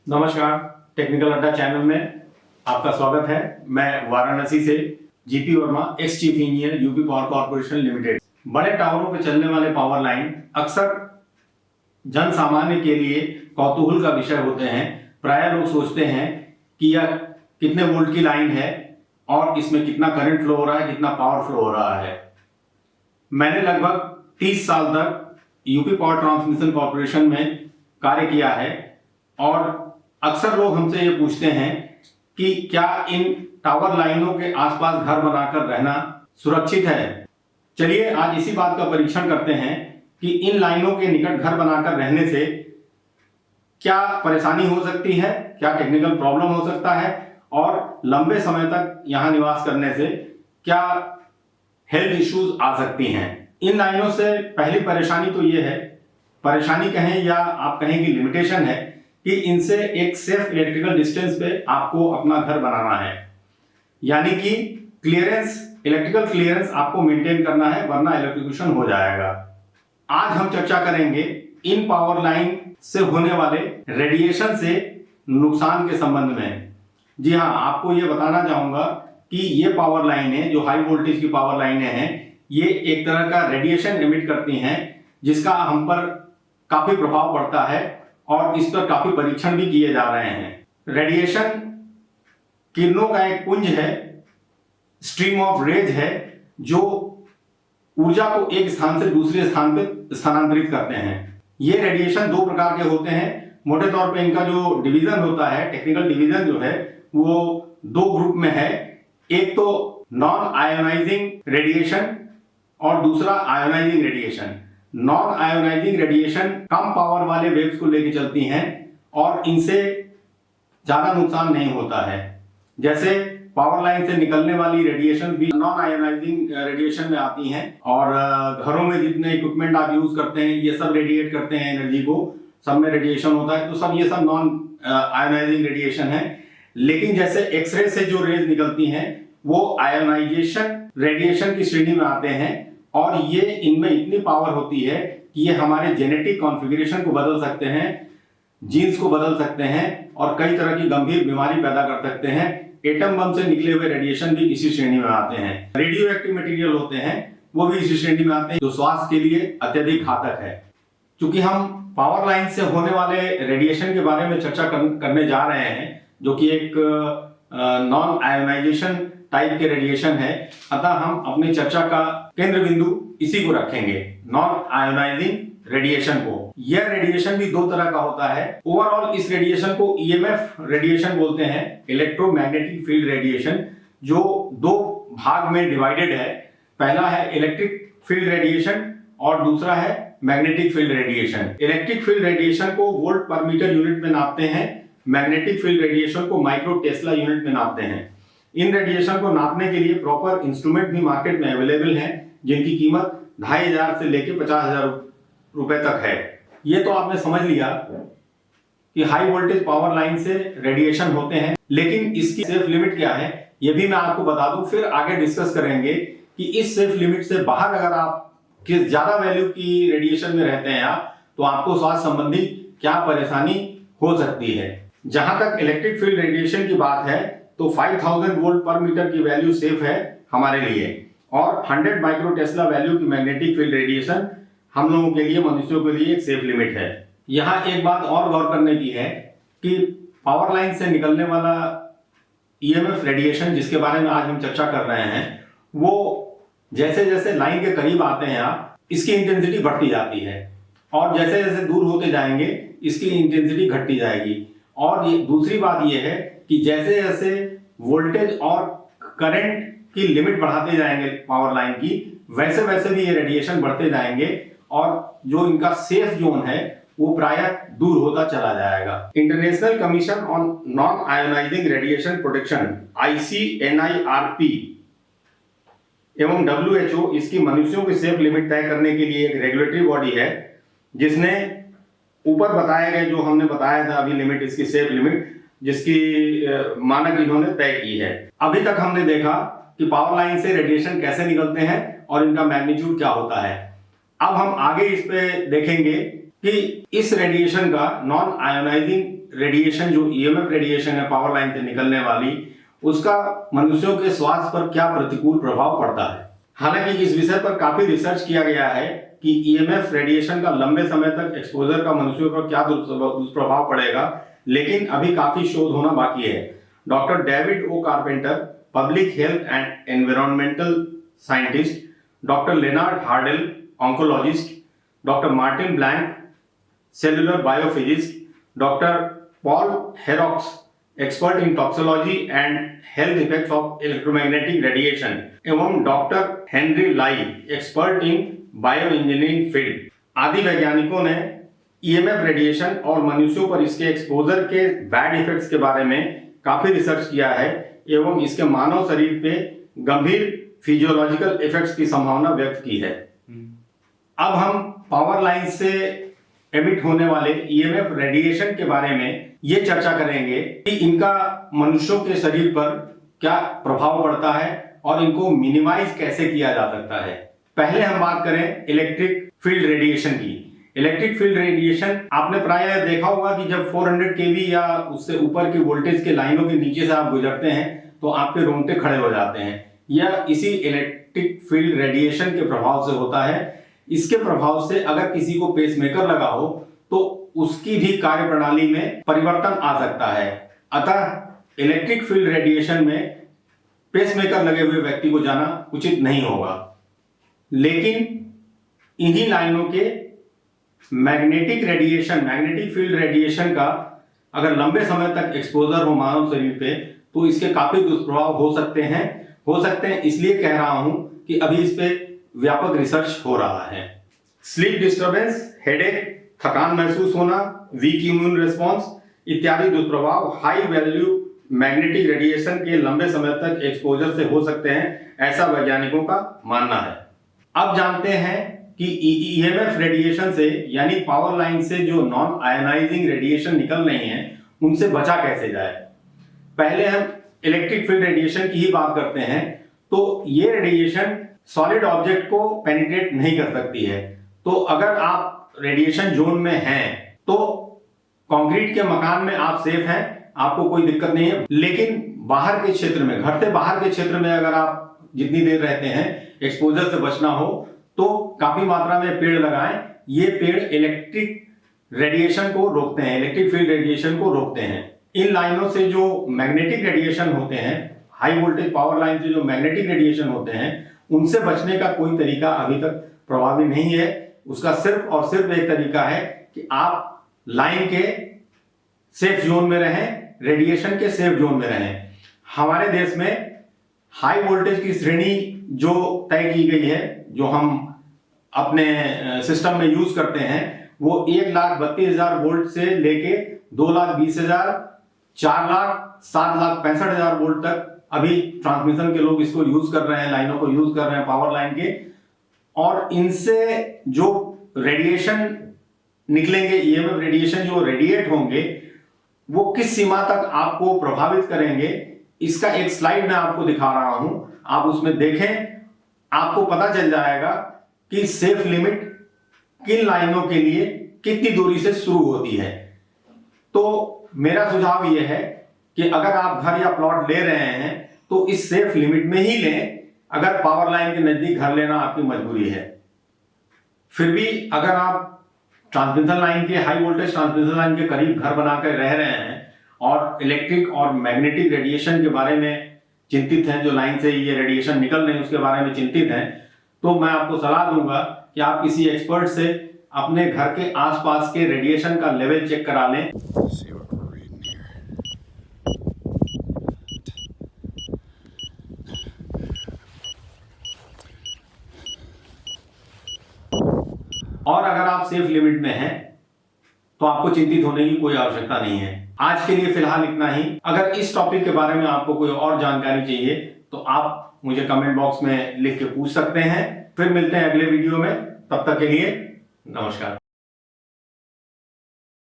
नमस्कार, टेक्निकल अड्डा चैनल में आपका स्वागत है। मैं वाराणसी से GP Verma, ex chief engineer, UP power corporation limited. बड़े टावरों पर चलने वाले पावर लाइन अक्सर जन सामान्य के लिए कौतूहल का विषय होते हैं। प्रायः लोग सोचते हैं कि यह कितने वोल्ट की लाइन है और इसमें कितना करंट फ्लो हो रहा है, कितना पावर फ्लो हो रहा है। मैंने लगभग 30 साल तक यूपी पावर ट्रांसमिशन कॉर्पोरेशन में कार्य किया है और अक्सर लोग हमसे ये पूछते हैं कि क्या इन टावर लाइनों के आसपास घर बनाकर रहना सुरक्षित है। चलिए आज इसी बात का परीक्षण करते हैं कि इन लाइनों के निकट घर बनाकर रहने से क्या परेशानी हो सकती है, क्या टेक्निकल प्रॉब्लम हो सकता है और लंबे समय तक यहाँ निवास करने से क्या हेल्थ इश्यूज आ सकती हैं। इन लाइनों से पहली परेशानी तो ये है, परेशानी कहें या आप कहें कि लिमिटेशन है, कि इनसे एक सेफ इलेक्ट्रिकल डिस्टेंस पे आपको अपना घर बनाना है, यानी कि क्लियरेंस, इलेक्ट्रिकल क्लियरेंस आपको मेंटेन करना है, वरना इलेक्ट्रिक्यूशन हो जाएगा। आज हम चर्चा करेंगे इन पावर लाइन से होने वाले रेडिएशन से नुकसान के संबंध में। जी हाँ, आपको ये बताना चाहूंगा कि ये पावर लाइनें जो हाई वोल्टेज की पावर लाइनें हैं, ये एक तरह का रेडिएशन एमिट करती हैं जिसका हम पर काफी प्रभाव पड़ता है और इस पर काफी परीक्षण भी किए जा रहे हैं। रेडिएशन किरणों का एक पुंज है, स्ट्रीम ऑफ रेज है, जो ऊर्जा को एक स्थान से दूसरे स्थान पे स्थानांतरित करते हैं। ये रेडिएशन दो प्रकार के होते हैं। मोटे तौर पे इनका जो डिवीजन होता है, टेक्निकल डिवीजन जो है, वो दो ग्रुप में है। एक तो नॉन आयोनाइजिंग रेडिएशन और दूसरा ionizing radiation. Non ionizing radiation कम पावर वाले वेव्स को लेकर चलती हैं और इनसे ज्यादा नुकसान नहीं होता है। जैसे पावर लाइन से निकलने वाली रेडिएशन भी नॉन आयोनाइजिंग रेडिएशन में आती हैं और घरों में जितने इक्विपमेंट आप यूज करते हैं ये सब रेडिएट करते हैं एनर्जी को, सब में रेडिएशन होता है, तो सब ये सब नॉन आयोनाइजिंग रेडिएशन है। लेकिन जैसे एक्सरे से जो रेज निकलती हैं वो आयोनाइजेशन रेडिएशन की श्रेणी में आते हैं और ये इनमें इतनी पावर होती है कि ये हमारे जेनेटिक कॉन्फ़िगरेशन को बदल सकते हैं, जीन्स को बदल सकते हैं और कई तरह की गंभीर बीमारी पैदा कर सकते हैं। एटम बम से निकले हुए रेडिएशन भी इसी श्रेणी में आते हैं। रेडियो एक्टिव मटेरियल होते हैं, वो भी इसी श्रेणी में आते हैं, जो स्वास्थ्य के लिए अत्यधिक घातक है। क्योंकि हम पावर लाइन से होने वाले रेडिएशन के बारे में चर्चा करने जा रहे हैं, जो कि एक नॉन आयोनाइजेशन टाइप के रेडिएशन है, अतः हम अपनी चर्चा का केंद्र बिंदु इसी को रखेंगे, नॉन आयोनाइजिंग रेडिएशन को। यह रेडिएशन भी दो तरह का होता है। ओवरऑल इस रेडिएशन को ईएमएफ रेडिएशन बोलते हैं, इलेक्ट्रोमैग्नेटिक फील्ड रेडिएशन, जो दो भाग में डिवाइडेड है। पहला है इलेक्ट्रिक फील्ड रेडिएशन और दूसरा है magnetic field radiation. Electric field radiation को वोल्ट पर मीटर यूनिट में नापते हैं, मैग्नेटिक फील्ड रेडिएशन को माइक्रो टेस्ला यूनिट में नापते हैं। इन रेडिएशन को नापने के लिए प्रॉपर इंस्ट्रूमेंट भी मार्केट में अवेलेबल हैं, जिनकी कीमत 2500 से लेकर 50,000 रुपए तक है। ये तो आपने समझ लिया कि हाई वोल्टेज पावर लाइन से रेडिएशन होते हैं, लेकिन इसकी सेफ लिमिट क्या है ये भी मैं आपको बता दूं, फिर आगे डिस्कस करेंगे कि इस सेफ लिमिट से बाहर अगर आप किस ज्यादा वैल्यू की रेडिएशन में रहते हैं आप, तो आपको स्वास्थ्य संबंधी क्या परेशानी हो सकती है। जहां तक इलेक्ट्रिक फील्ड रेडिएशन की बात है तो 5000 वोल्ट पर मीटर की वैल्यू सेफ है हमारे लिए और 100 माइक्रो टेस्ला वैल्यू की मैग्नेटिक फील्ड रेडिएशन हम लोगों के लिए, मनुष्यों के लिए एक सेफ लिमिट है। यहाँ एक बात और गौर करने की है कि पावर लाइन से निकलने वाला ईएमएफ रेडिएशन जिसके बारे में आज हम चर्चा कर रहे हैं, वो जैसे जैसे लाइन के करीब आते हैं आप, इसकी इंटेंसिटी बढ़ती जाती है और जैसे जैसे दूर होते जाएंगे इसकी इंटेंसिटी घटती जाएगी। और ये दूसरी बात ये है कि जैसे जैसे वोल्टेज और करंट की लिमिट बढ़ाते जाएंगे पावर लाइन की, वैसे वैसे भी ये रेडिएशन बढ़ते जाएंगे और जो इनका सेफ जोन है वो प्रायः दूर होता चला जाएगा। International commission on non ionizing radiation protection ICNIRP एवं WHO इसकी मनुष्यों की सेफ लिमिट तय करने के लिए एक रेगुलेटरी बॉडी है, जिसने ऊपर बताए गए जो हमने बताया था अभी लिमिट, इसकी सेफ लिमिट जिसकी मानक इन्होंने तय की है। अभी तक हमने देखा कि पावर लाइन से रेडिएशन कैसे निकलते हैं और इनका मैग्नीट्यूड क्या होता है। अब हम आगे इस पे देखेंगे कि इस रेडिएशन का नॉन आयोनाइजिंग रेडिएशन जो ईएमएफ रेडिएशन है पावर लाइन से निकलने वाली, उसका मनुष्यों के स्वास्थ्य पर क्या प्रतिकूल प्रभाव पड़ता है। हालांकि इस विषय पर काफी रिसर्च किया गया है कि ईएमएफ रेडिएशन का लंबे समय तक एक्सपोजर का मनुष्यों पर क्या दुष्प्रभाव पड़ेगा, लेकिन अभी काफी शोध होना बाकी है। Doctor David O Carpenter, public health and environmental scientist, doctor Leonard Hardell, oncologist, doctor Martin Blank, cellular biophysics, doctor Paul Heroux, expert in toxicology and health effects of electromagnetic radiation, एवं doctor Henry Lai, expert in bio engineering field आदि वैज्ञानिकों ने EMF radiation और मनुष्यों पर इसके exposure के bad effects के बारे में काफी रिसर्च किया है एवं इसके मानव शरीर पे गंभीर फिजियोलॉजिकल इफेक्ट्स की संभावना व्यक्त की है। अब हम पावर लाइन से एमिट होने वाले ईएमएफ रेडिएशन के बारे में ये चर्चा करेंगे कि इनका मनुष्यों के शरीर पर क्या प्रभाव पड़ता है और इनको मिनिमाइज कैसे किया जा सकता है। पहले हम बात करें इलेक्ट्रिक फील्ड रेडिएशन की। इलेक्ट्रिक फील्ड रेडिएशन आपने प्रायः देखा होगा कि जब 400 केवी या उससे ऊपर की वोल्टेज के लाइनों के नीचे से आप गुजरते हैं तो आपके रोंगटे खड़े हो जाते हैं। यह इसी इलेक्ट्रिक फील्ड रेडिएशन के प्रभाव से होता है। इसके प्रभाव से अगर किसी को पेसमेकर लगा हो तो उसकी भी कार्य प्रणाली में परिवर्तन आ सकता है। अतः इलेक्ट्रिक फील्ड रेडिएशन में पेसमेकर लगे हुए व्यक्ति को जाना उचित नहीं होगा। लेकिन इन्हीं लाइनों के मैग्नेटिक फील्ड रेडिएशन का अगर लंबे समय तक एक्सपोजर हो मानव शरीर पे तो इसके काफी दुष्प्रभाव हो सकते हैं। इसलिए कह रहा हूं कि अभी इस पे व्यापक रिसर्च हो रहा है। स्लीप डिस्टर्बेंस, हेडेक, थकान महसूस होना, वीक इम्यून रिस्पॉन्स इत्यादि दुष्प्रभाव हाई वैल्यू मैग्नेटिक रेडिएशन के लंबे समय तक एक्सपोजर से हो सकते हैं, ऐसा वैज्ञानिकों का मानना है। अब जानते हैं कि ईएमएफ रेडिएशन से यानी पावर लाइन से जो नॉन आयोनाइजिंग रेडिएशन निकल रही हैं उनसे बचा कैसे जाए। पहले हम इलेक्ट्रिक फील्ड रेडिएशन की ही बात करते हैं। तो ये रेडिएशन सॉलिड ऑब्जेक्ट को पेनिट्रेट नहीं कर सकती है। तो अगर आप रेडिएशन जोन में हैं तो कंक्रीट के मकान में आप सेफ हैं, आपको कोई दिक्कत नहीं है। लेकिन बाहर के क्षेत्र में, घर से बाहर के क्षेत्र में अगर आप जितनी देर रहते हैं एक्सपोजर से बचना हो तो काफी मात्रा में पेड़ लगाएं। ये पेड़ इलेक्ट्रिक रेडिएशन को रोकते हैं, इलेक्ट्रिक फील्ड रेडिएशन को रोकते हैं। इन लाइनों से जो मैग्नेटिक रेडिएशन होते हैं, हाई वोल्टेज पावर लाइन से जो मैग्नेटिक रेडिएशन होते हैं, उनसे बचने का कोई तरीका अभी तक प्रभावी नहीं है। उसका सिर्फ और सिर्फ एक तरीका है कि आप लाइन के सेफ जोन में रहें, रेडिएशन के सेफ जोन में रहें। हमारे देश में हाई वोल्टेज की श्रेणी जो तय की गई है, जो हम अपने सिस्टम में यूज करते हैं, वो 1,32,000 वोल्ट से लेके 2,20,000, 4,00,000, 7,65,000 वोल्ट तक अभी ट्रांसमिशन के लोग इसको यूज कर रहे हैं, लाइनों को यूज कर रहे हैं पावर लाइन के। और इनसे जो रेडिएशन निकलेंगे, ईएमएफ रेडिएशन जो रेडिएट होंगे, वो किस सीमा तक आपको प्रभावित करेंगे, इसका एक स्लाइड मैं आपको दिखा रहा हूं। आप उसमें देखें, आपको पता चल जाएगा कि सेफ लिमिट किन लाइनों के लिए कितनी दूरी से शुरू होती है। तो मेरा सुझाव यह है कि अगर आप घर या प्लॉट ले रहे हैं तो इस सेफ लिमिट में ही लें। अगर पावर लाइन के नजदीक घर लेना आपकी मजबूरी है, फिर भी अगर आप ट्रांसमिशन लाइन के, हाई वोल्टेज ट्रांसमिशन लाइन के करीब घर बनाकर रह रहे हैं और इलेक्ट्रिक और मैग्नेटिक रेडिएशन के बारे में चिंतित हैं, जो लाइन से ये रेडिएशन निकल रहे हैं उसके बारे में चिंतित हैं, तो मैं आपको सलाह दूंगा कि आप किसी एक्सपर्ट से अपने घर के आसपास के रेडिएशन का लेवल चेक करा लें। और अगर आप सेफ लिमिट में हैं तो आपको चिंतित होने की कोई आवश्यकता नहीं है। आज के लिए फिलहाल इतना ही। अगर इस टॉपिक के बारे में आपको कोई और जानकारी चाहिए तो आप मुझे कमेंट बॉक्स में लिख के पूछ सकते हैं। फिर मिलते हैं अगले वीडियो में, तब तक के लिए नमस्कार।